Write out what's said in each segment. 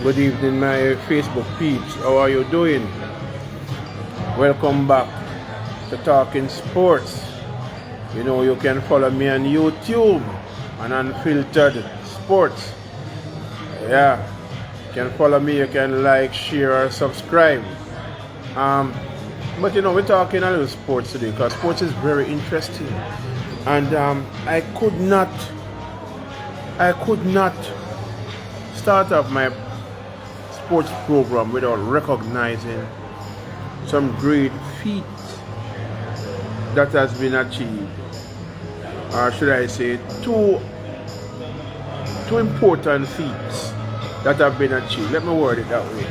Good evening, my Facebook peeps. How are you doing? Welcome back to Talking Sports. You know, you can follow me on YouTube and Unfiltered Sports. Yeah, you can follow me, you can like, share, or subscribe. But you know, we're talking a little sports today because sports is very interesting. And I could not start off my sports program without recognizing some great feats that has been achieved, or should I say two important feats that have been achieved. Let me word it that way.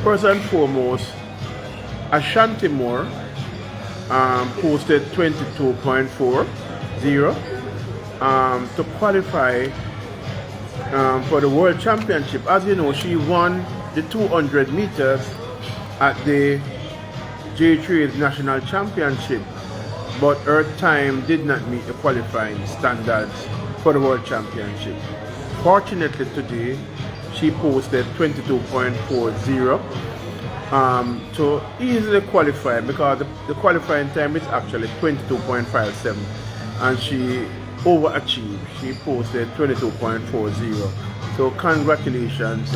First and foremost, Ashanti Moore posted 22.40 to qualify for the World Championship. As you know, she won the 200 meters at the J3's National Championship, but her time did not meet the qualifying standards for the World Championship. Fortunately today, she posted 22.40 to easily qualify, because the qualifying time is actually 22.57, and she overachieved. She posted 22.40. So congratulations,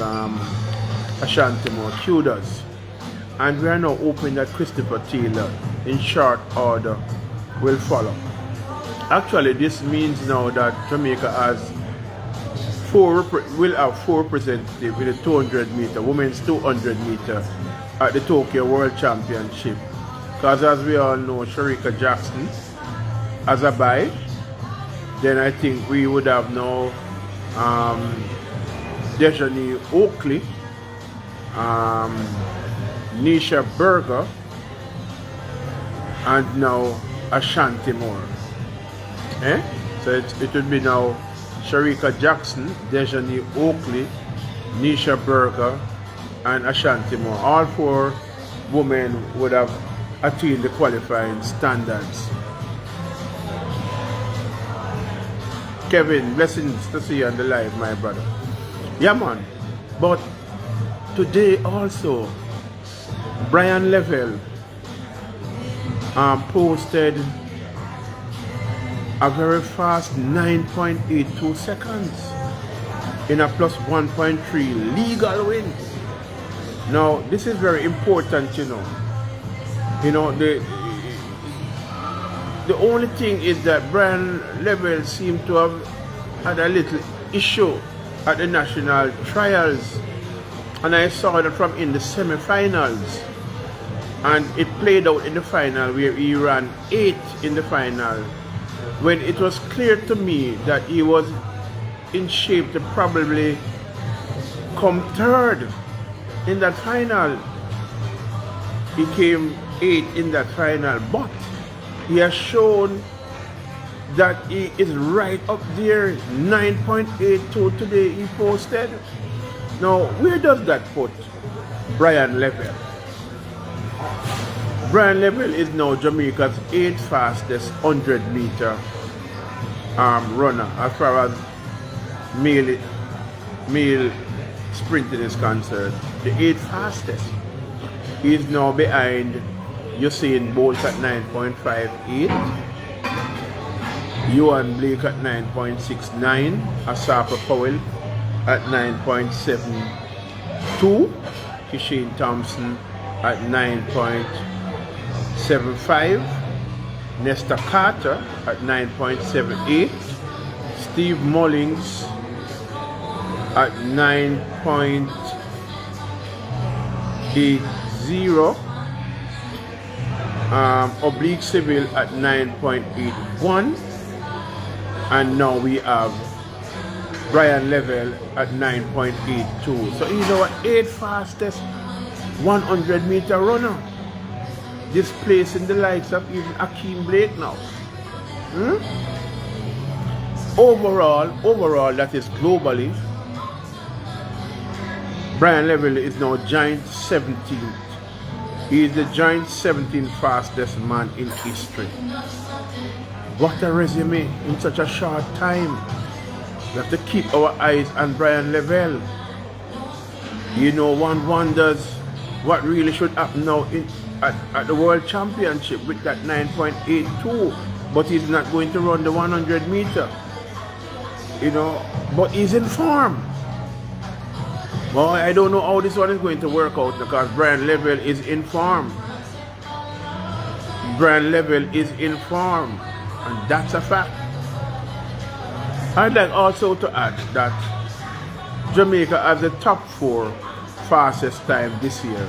Ashanti Moore. Kudos. And we are now hoping that Christopher Taylor in short order will follow. Actually, this means now that Jamaica will have four representatives in the 200 meter, women's 200 meter at the Tokyo World Championship. Because as we all know, Sharika Jackson as a bye. Then I think we would have now Dejani Oakley, Nisha Berger, and now Ashanti Moore. So it would be now Sharika Jackson, Dejani Oakley, Nisha Berger, and Ashanti Moore. All four women would have attained the qualifying standards. Kevin, blessings to see you on the live, my brother. Yeah, man. But today also, Brian Levell posted a very fast 9.82 seconds in a plus 1.3 legal win. Now, this is very important, you know. You know, the only thing is that Brian Levell seemed to have had a little issue at the national trials, and I saw that from in the semi-finals, and it played out in the final where he ran 8th in the final, when it was clear to me that he was in shape to probably come 3rd in that final. He came 8th in that final, but he has shown that he is right up there. 9.82 today he posted. Now, where does that put Brian Levell? Brian Levell is now Jamaica's 8th fastest 100 meter runner as far as male sprinting is concerned. The 8th fastest. He is now behind Usain Bolt at 9.58, Ewan Blake at 9.69, Asapa Powell at 9.72, Kishane Thompson at 9.75, Nesta Carter at 9.78, Steve Mullings at 9.80, Oblique Civil at 9.81, and now we have Brian Levell at 9.82. So he's our 8th fastest 100 meter runner, displacing the likes of even Akeem Blake now. Overall, that is globally, Brian Levell is now giant 17th. He is the giant 17th fastest man in history. What a resume in such a short time. We have to keep our eyes on Brian Levell. You know, one wonders what really should happen now at the World Championship with that 9.82, but he's not going to run the 100 meter. You know, but he's in form. Well, I don't know how this one is going to work out because Brian Levell is in form. Brian Levell is in form, and that's a fact. I'd like also to add that Jamaica has the top 4 fastest time this year.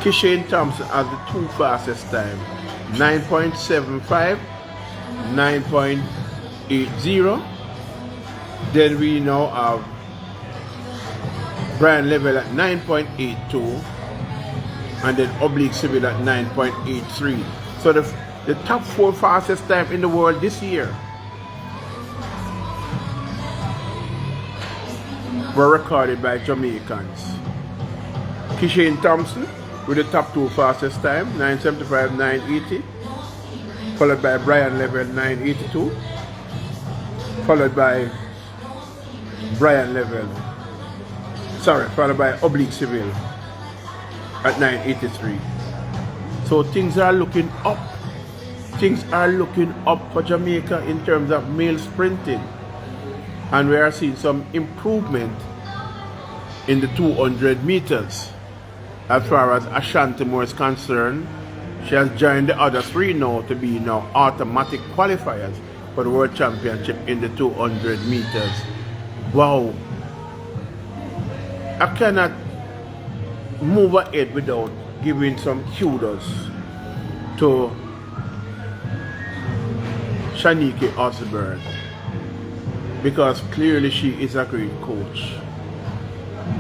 Kishane Thompson has the 2 fastest time, 9.75, 9.80. Then we now have Brian Levell at 9.82 and then Oblique Civil at 9.83. So the top 4 fastest time in the world this year were recorded by Jamaicans. Kishane Thompson with the top 2 fastest time, 9.75, 9.80, followed by Brian Levell, 9.82, followed by followed by Oblique Civil at 9.83. So things are looking up. Things are looking up for Jamaica in terms of male sprinting. And we are seeing some improvement in the 200 meters. As far as Ashanti Moore is concerned, she has joined the other 3 now to be now automatic qualifiers for the World Championship in the 200 meters. Wow. I cannot move ahead without giving some kudos to Shanique Osborne, because clearly she is a great coach.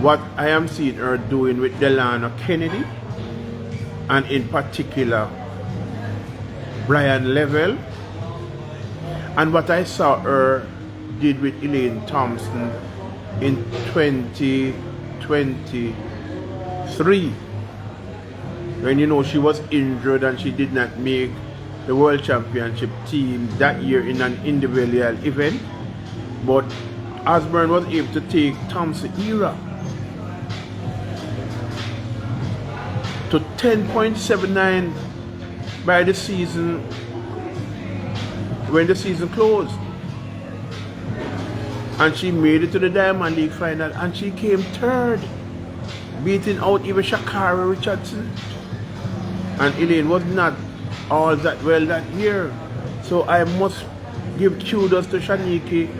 What I am seeing her doing with Delano Kennedy, and in particular Brian Levell, and what I saw her did with Elaine Thompson in 2023, when you know she was injured and she did not make the World Championship team that year in an individual event, but Osborne was able to take Thompson era to 10.79 by the season, when the season closed. And she made it to the Diamond League final and she came 3rd, beating out even Shakara Richardson. And Elaine was not all that well that year. So I must give kudos to Shanique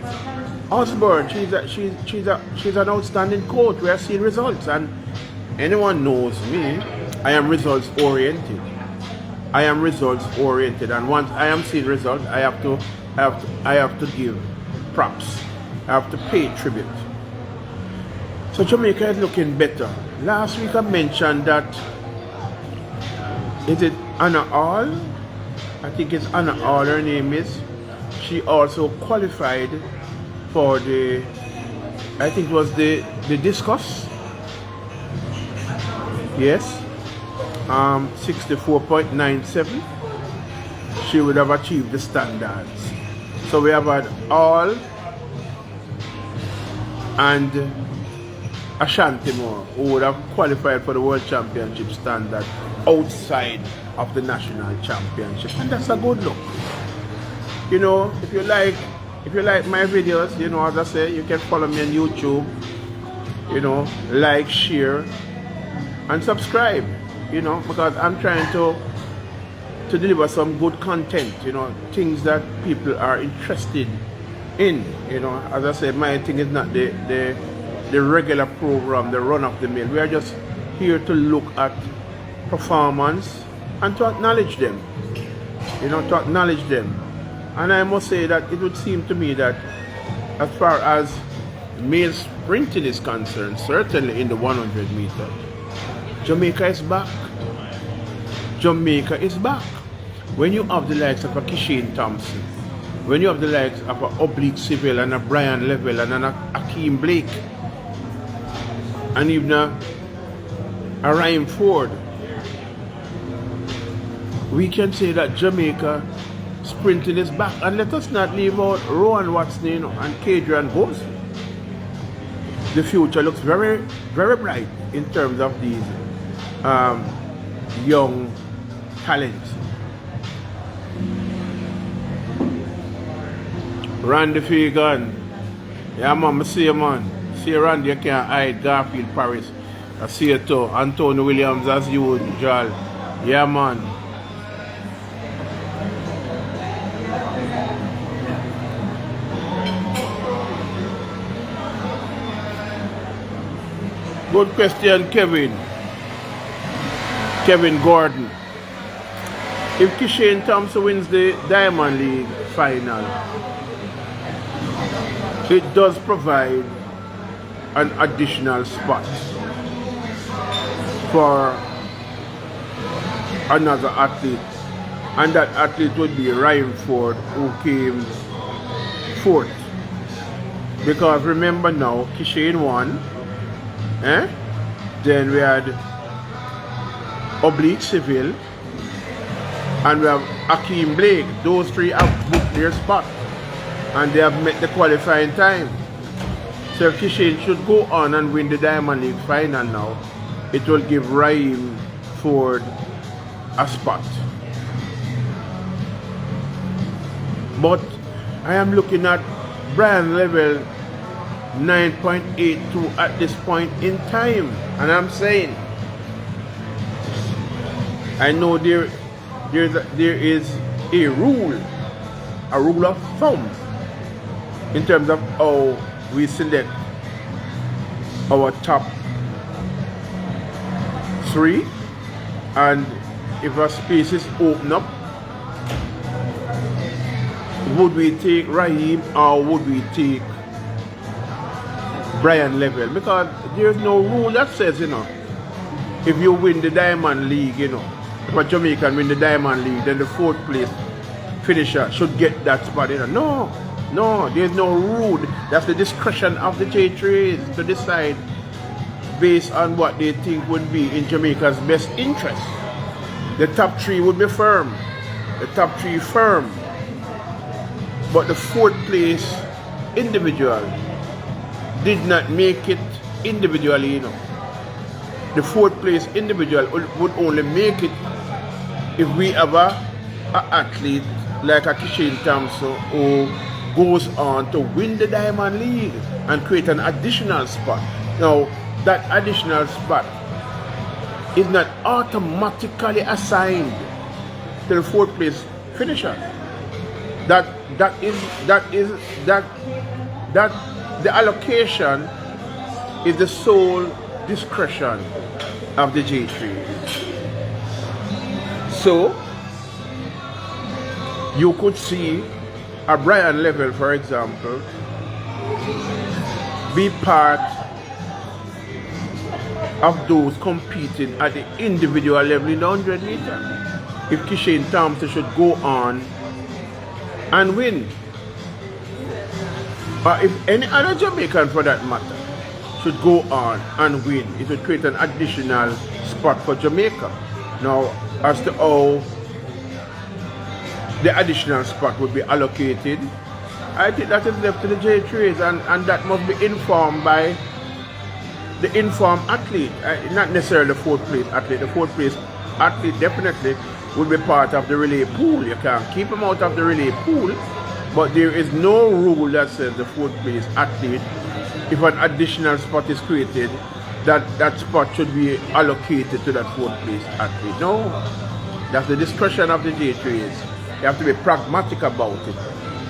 Osborne. She's an outstanding coach. We are seeing results, and anyone knows me, I am results oriented. And once I am seeing results, I have to give props. I have to pay tribute. So Jamaica is looking better. Last week I mentioned that, is it Anna All? I think it's Anna All, her name is. She also qualified for the, I think it was the discus. Yes. 64.97. She would have achieved the standards. So we have had All and Ashanti Moore, who would have qualified for the World Championship standard outside of the National Championship, and that's a good look. You know, if you like my videos, you know, as I say, you can follow me on YouTube. You know, like, share, and subscribe. You know, because I'm trying to deliver some good content. You know, things that people are interested in. You know, as I said, my thing is not the regular program, the run of the mill. We are just here to look at performance and to acknowledge them. You know, to acknowledge them. And I must say that it would seem to me that as far as male sprinting is concerned, certainly in the 100 meter, Jamaica is back. Jamaica is back. When you have the likes of a Kishane Thompson, when you have the likes of a Oblique Civil and a Brian Levell and a Akeem Blake, and even a Ryan Ford, we can say that Jamaica sprinting is back. And let us not leave out Rowan Watson, you know, and Kadrian Bose. the future looks very, very bright in terms of these young talents. Randy Fagan. Yeah, man, I see you, man. See Randy, you can't hide. Garfield Paris. I see you too. Anthony Williams, as usual. Yeah, man. Good question, Kevin. Kevin Gordon. If Kishane Thompson wins the Diamond League final, it does provide an additional spot for another athlete, and that athlete would be Ryan Ford, who came fourth. Because remember now, Kishane won, then we had Oblique Civil, and we have Akeem Blake. Those three have booked their spot, and they have met the qualifying time. So if Kishane should go on and win the Diamond League final now, it will give Raheem Ford a spot. But I am looking at Brian Levell 9.82 at this point in time, and I'm saying, I know there is a rule of thumb in terms of how we select our top three, and if a space is open up, would we take Raheem or would we take Brian Levell? Because there's no rule that says, if you win the Diamond League, if a Jamaican win the Diamond League, then the fourth place finisher should get that spot. No, there's no rule. That's the discretion of the J3s to decide based on what they think would be in Jamaica's best interest. The top three would be firm. The top three firm. But the fourth place individual did not make it individually, The fourth place individual would only make it if we have an athlete like a Kishane Thompson who goes on to win the Diamond League and create an additional spot. Now, that additional spot is not automatically assigned to the fourth place finisher. The allocation is the sole discretion of the J3. So you could see a Brian Levell, for example, be part of those competing at the individual level in the 100 meter. If Kishane Thompson should go on and win, or if any other Jamaican for that matter should go on and win, it would create an additional spot for Jamaica. Now, as to how the additional spot would be allocated, I think that is left to the J3s, and that must be informed by the informed athlete, not necessarily the fourth place athlete. The fourth place athlete definitely would be part of the relay pool. You can't keep him out of the relay pool, but there is no rule that says the fourth place athlete, if an additional spot is created, that spot should be allocated to that fourth place athlete. No, that's the discretion of the J3s. You have to be pragmatic about it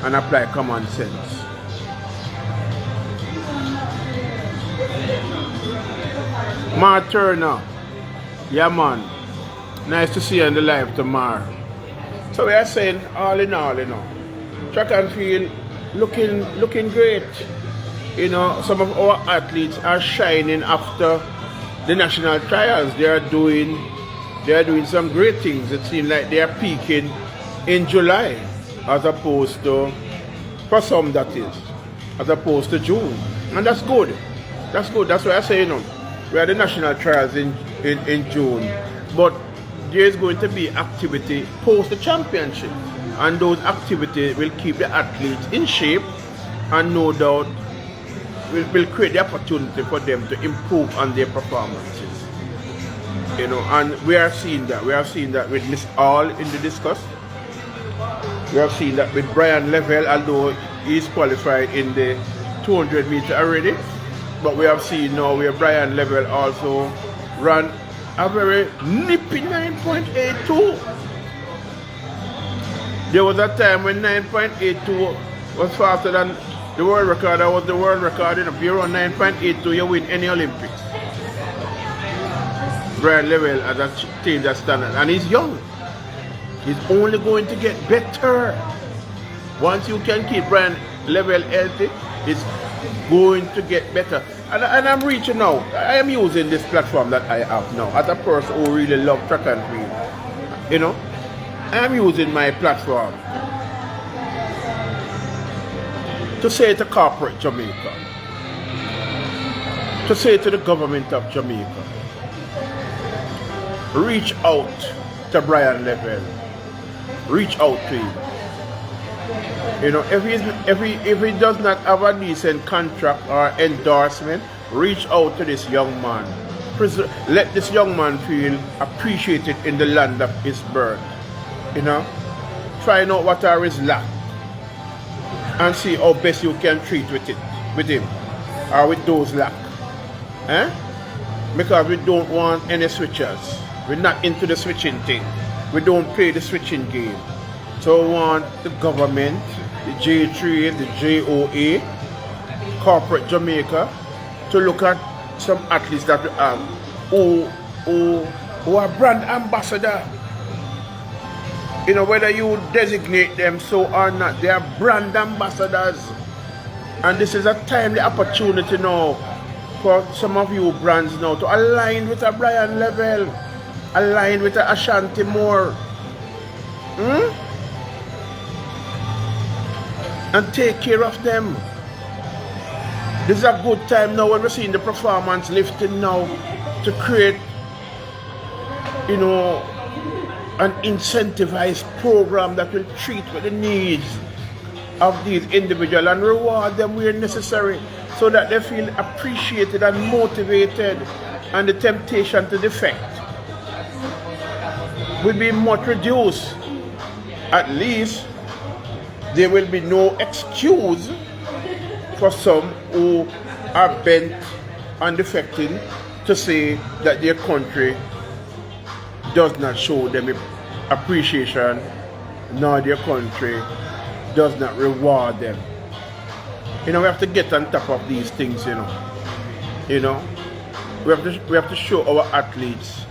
and apply common sense. Mar Turner, yeah man, nice to see you in the live tomorrow. So we are saying, all in all, track and field looking great. Some of our athletes are shining after the national trials. They are doing some great things. It seems like they are peaking in July, as opposed to, for some that is, as opposed to June. And that's good. That's good. That's why I say, we had the national trials in June, but there is going to be activity post the championship, and those activities will keep the athletes in shape, and no doubt will create the opportunity for them to improve on their performances. You know, and we are seeing that. We are seeing that with Miss All in the discus. We have seen that with Brian Levell, although he's qualified in the 200 meter already. But we have seen now where Brian Levell also ran a very nippy 9.82. There was a time when 9.82 was faster than the world record. That was the world record. If you run 9.82, you win any Olympics. Brian Levell has attained that standard, and he's young. He's only going to get better. Once you can keep Brian Levell healthy, it's going to get better. And I'm reaching out. I am using this platform that I have now as a person who really loves track and field. You know, I am using my platform to say to corporate Jamaica, to say to the government of Jamaica, reach out to Brian Levell. Reach out to him. You know, if he does not have a decent contract or endorsement, reach out to this young man. Let this young man feel appreciated in the land of his birth. You know, find out what are his lack and see how best you can treat with him or with those lack. Because we don't want any switchers. We're not into the switching thing. We don't play the switching game. So we want the government, the J3, the JOA, corporate Jamaica, to look at some athletes that we have who are brand ambassador. You know, whether you designate them so or not, they are brand ambassadors. And this is a timely opportunity now for some of you brands now to align with a Brian Levell, align with a Ashanti Moore. And take care of them. This is a good time now when we're seeing the performance lifting now to create, you know, an incentivized program that will treat with the needs of these individuals and reward them where necessary so that they feel appreciated and motivated, and the temptation to defect will be much reduced. At least there will be no excuse for some who are bent on defecting to say that their country does not show them appreciation, nor their country does not reward them. You know, we have to get on top of these things, you know. You know, we have to show our athletes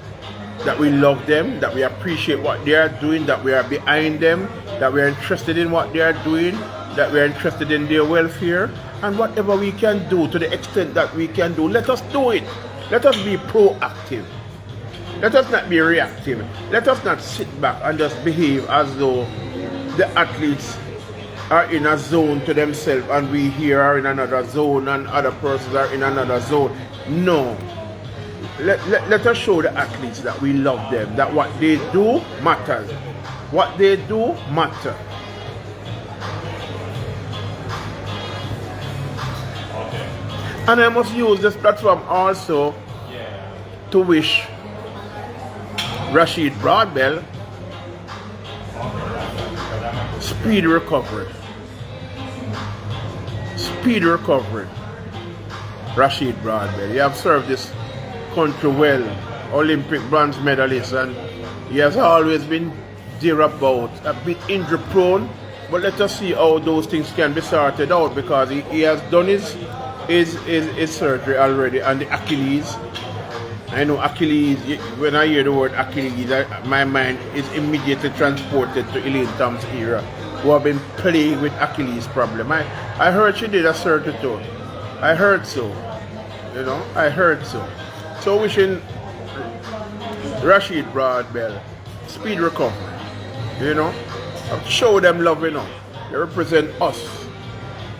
that we love them, that we appreciate what they are doing, that we are behind them, that we are interested in what they are doing, that we are interested in their welfare, and whatever we can do to the extent that we can do, let us do it. Let us be proactive. Let us not be reactive. Let us not sit back and just behave as though the athletes are in a zone to themselves and we here are in another zone and other persons are in another zone. No. Let us show the athletes that we love them, that what they do matters. What they do matters. And I must use this platform also to wish Rashid Broadbell speedy recovery. Speedy recovery. Rashid Broadbell. You have served this country well, Olympic bronze medalist, and he has always been thereabout, a bit injury prone, but let us see how those things can be sorted out, because he has done his surgery already on the Achilles. I know Achilles, when I hear the word Achilles, my mind is immediately transported to Elaine Tom's era, who have been plagued with Achilles problem. I heard she did a surgery too. I heard so. You know, I heard so. So wishing Rashid Broadbell speed recovery. You know, show them love, you know. They represent us.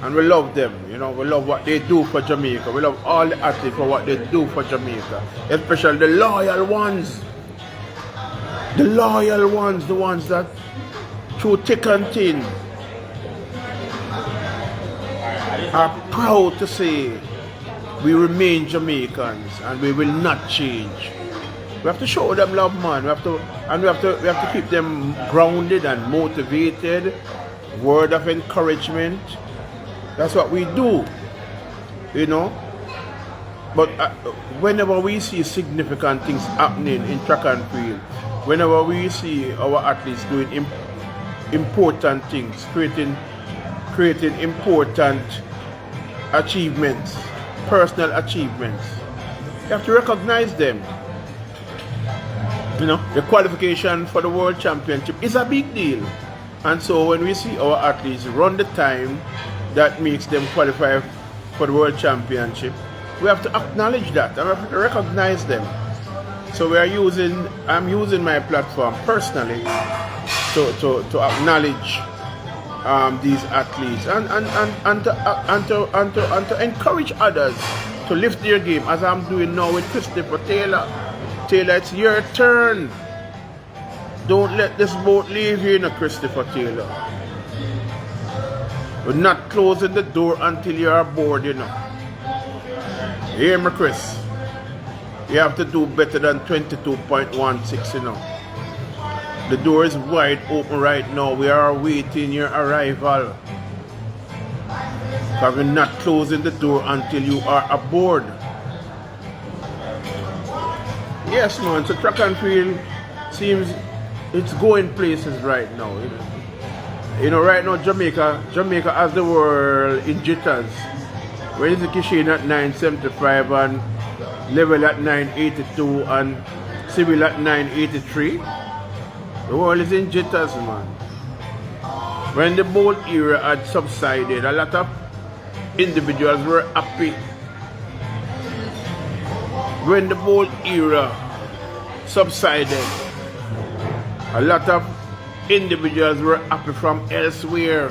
And we love them, you know, we love what they do for Jamaica. We love all the athletes for what they do for Jamaica. Especially the loyal ones. The loyal ones, the ones that through thick and thin are proud to say we remain Jamaicans and we will not change. We have to show them love, man. We have to keep them grounded and motivated. Word of encouragement. That's what we do, you know. But whenever we see significant things happening in track and field, whenever we see our athletes doing important things, creating important achievements, personal achievements, you have to recognize them. You know, the qualification for the World Championship is a big deal. And so when we see our athletes run the time that makes them qualify for the World Championship, we have to acknowledge that and we have to recognize them. So I'm using my platform personally to acknowledge these athletes and to encourage others to lift their game, as I'm doing now with Christopher Taylor. Taylor, it's your turn. Don't let this boat leave you, Christopher Taylor. We're not closing the door until you're aboard, you know. Hear me, Chris. You have to do better than 22.16, you know. The door is wide open right now. We are awaiting your arrival. But we're not closing the door until you are aboard. Yes, man. So track and field seems it's going places right now. You know, right now Jamaica has the world in jitters. Where is the Kishin at 975 and Levell at 982 and Civil at 983? The world is in jitters, man. When the boat era had subsided, a lot of individuals were happy. When the boat era subsided, a lot of individuals were happy from elsewhere.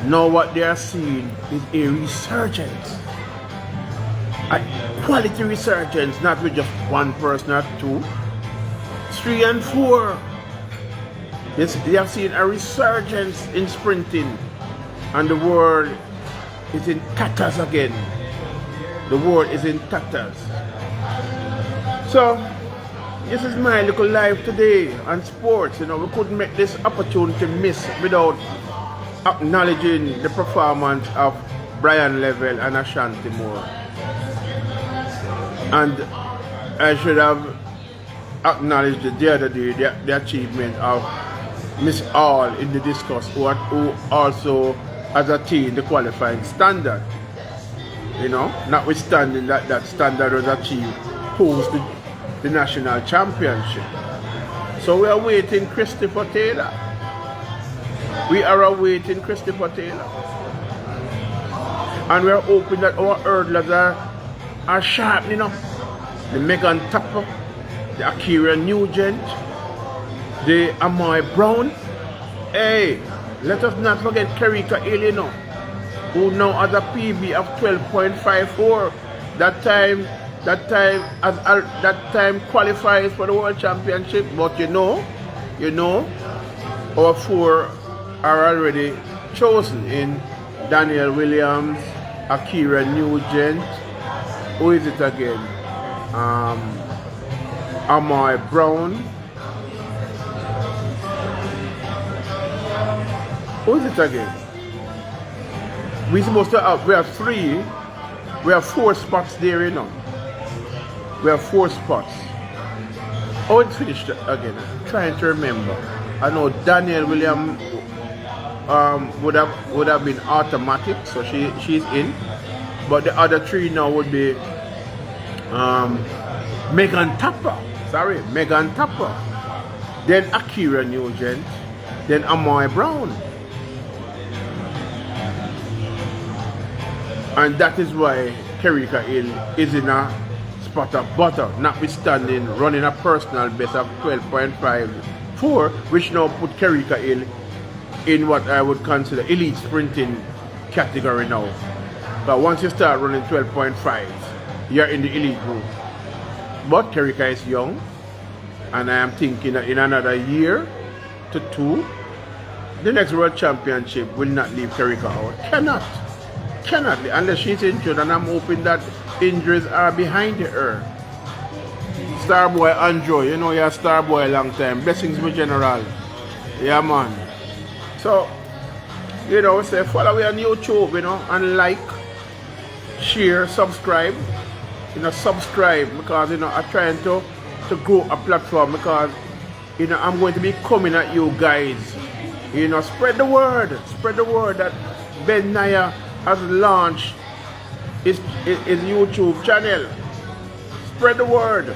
Now what they are seeing is a resurgence. A quality resurgence, not with just one person or two, 3 and 4. They have seen a resurgence in sprinting, and the world is in tatters again. The world is in tatters. So, this is my little life today on sports. You know, we couldn't make this opportunity miss without acknowledging the performance of Brian Levell and Ashanti Moore. And I should have acknowledged the other day the achievement of Miss All in the discus, who also has attained the qualifying standard. You know, notwithstanding that standard was achieved post the national championship. So we are waiting Christopher Taylor. We are awaiting Christopher Taylor. And we are hoping that our hurdlers are sharpening up. The Megan Tapper, the Akira Nugent, the Amoy Brown. Hey, let us not forget Kerika Hill, who now has a PB of 12.54. That time qualifies for the World Championship. But you know, our 4 are already chosen in Daniel Williams, Akira Nugent. Who is it again? Amoy Brown. Who is it again? We have 3. We have 4 spots there, you know. We have 4 spots. Oh, it's finished again. I'm trying to remember. I know Daniel William would have been automatic, so she's in. But the other 3 now would be Megan Tapper. Megan Tapper. Then Akira Nugent. Then Amoy Brown. And that is why Kerika Hill is in a spot of butter, notwithstanding running a personal best of 12.54, which now put Kerika Hill in what I would consider elite sprinting category now. But once you start running 12.5, you're in the elite group. But Kerika is young, and I am thinking that in another year to 2, the next World Championship will not leave Kerika out. Cannot be, unless she's injured, and I'm hoping that injuries are behind her. Starboy Andrew, you know you're a Starboy a long time. Blessings, my general. Yeah, man. So, you know, say follow me on YouTube, you know, and like, share, subscribe. You know, subscribe, because, you know, I'm trying to grow a platform, because, you know, I'm going to be coming at you guys. You know, spread the word that Ben Naya has launched his YouTube channel. Spread the word.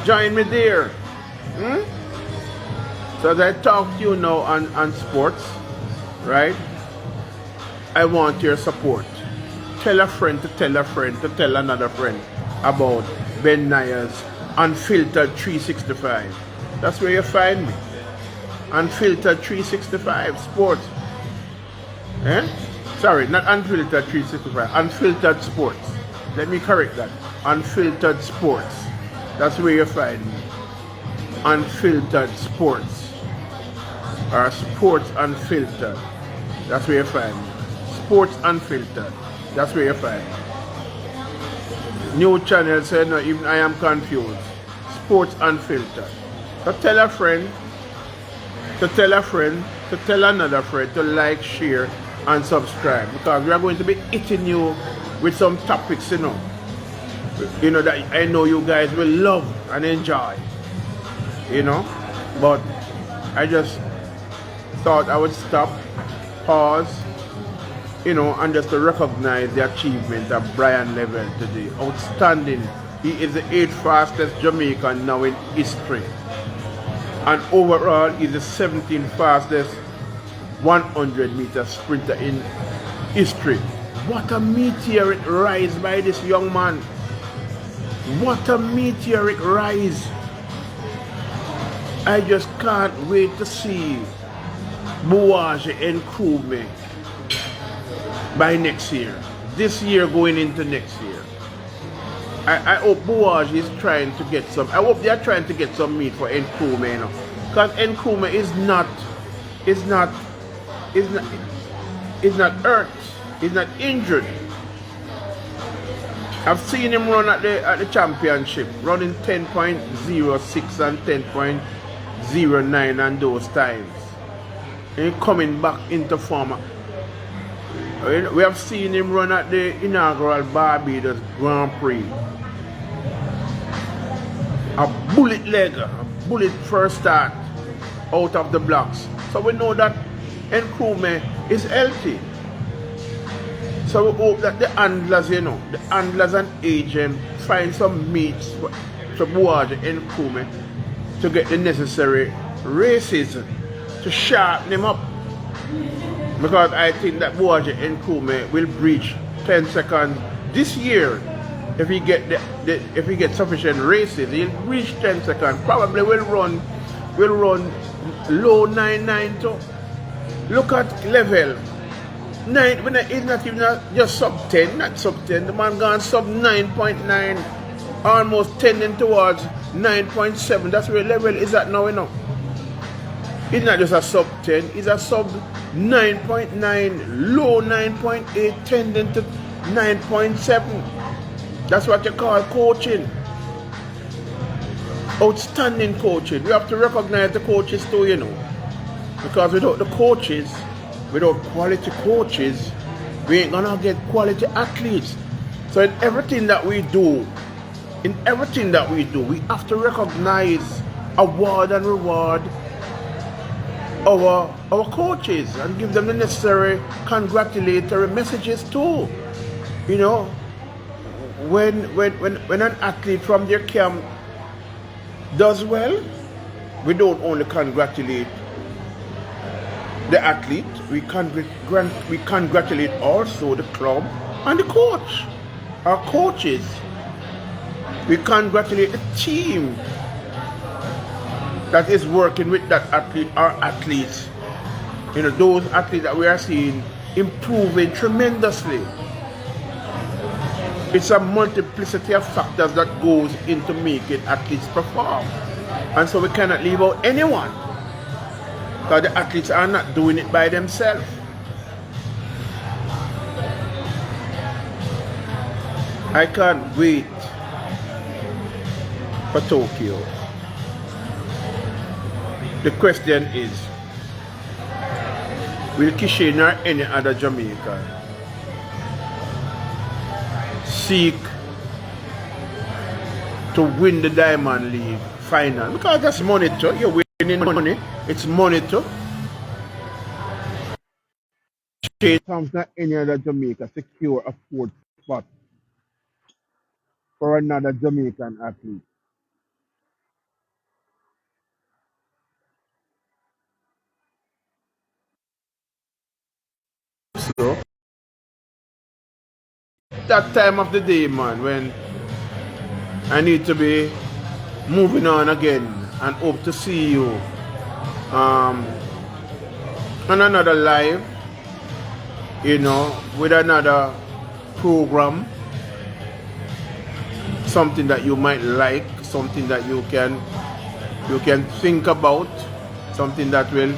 Join me there. So as I talk to you now on sports, right? I want your support. Tell a friend to tell a friend to tell another friend about Ben Naya's Unfiltered 365. That's where you find me. Unfiltered 365 Sports. Sorry, not Unfiltered 365. Unfiltered Sports. Let me correct that. Unfiltered Sports. That's where you find me. Unfiltered Sports. Or Sports Unfiltered. That's where you find me. Sports Unfiltered. That's where you find me. New channel said, no, even I am confused. Sports Unfiltered. So tell a friend, to tell a friend, to tell another friend to like, share, and subscribe, because we are going to be hitting you with some topics, you know, that I know you guys will love and enjoy, you know. But I just thought I would stop, pause, you know, and just to recognize the achievement of Brian Levell today. Outstanding. He is the 8th fastest Jamaican now in history. And overall, he's the 17th fastest 100-meter sprinter in history. What a meteoric rise by this young man. What a meteoric rise. I just can't wait to see Bouaji and Nkrumah by next year. This year going into next year. I hope Bouaji is trying to get some. I hope they are trying to get some meat for Nkrumah, you know. Because Nkrumah is not hurt. He's not injured. I've seen him run at the championship, running 10.06 and 10.09 and those times. And coming back into form. We have seen him run at the inaugural Barbados Grand Prix. A bullet leg, a bullet first start out of the blocks. So we know that Nkrumah is healthy. So we hope that the handlers, you know, the handlers and agent find some meats to Bouaji and Nkrumah to get the necessary races to sharpen him up. Because I think that Bouaji and Nkrumah will breach 10 seconds this year. If he get if he gets sufficient races, he'll reach 10 seconds. Probably will run low 9.92. Look at Levell. 9, he's not even just sub 10, not sub 10. The man gone sub 9.9, almost tending towards 9.7. That's where Levell is at now, you know. He's not just a sub 10, he's a sub 9.9, low 9.8, tending to 9.7. That's what you call coaching. Outstanding coaching. We have to recognize the coaches too, you know. Because without the coaches, without quality coaches, we ain't gonna get quality athletes. So in everything that we do, we have to recognize, award and reward our coaches and give them the necessary congratulatory messages too. You know, when an athlete from their camp does well, we don't only congratulate the athlete, we congratulate also the club and the coach, our coaches. We congratulate the team that is working with that athlete, our athletes. You know, those athletes that we are seeing improving tremendously. It's a multiplicity of factors that goes into making athletes perform. And so we cannot leave out anyone, because the athletes are not doing it by themselves. I can't wait for Tokyo. The question is, will Kishin or any other Jamaican seek to win the Diamond League final? Because that's money too. You're winning money. It's money too. Comes not any other Jamaica secure a fourth spot for another Jamaican athlete. So that time of the day, man, when I need to be moving on again and hope to see you um, on another live, with another program, something that you might like, something that you can think about, something that will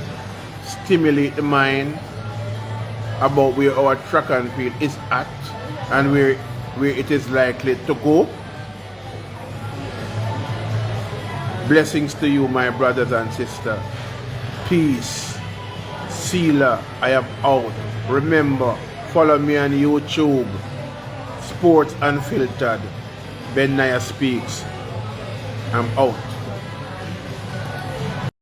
stimulate the mind about where our track and field is at and where it is likely to go. Blessings to you, my brothers and sisters. Peace. Sealer, I am out. Remember, follow me on YouTube. Sports Unfiltered. Ben Naya Speaks. I'm out.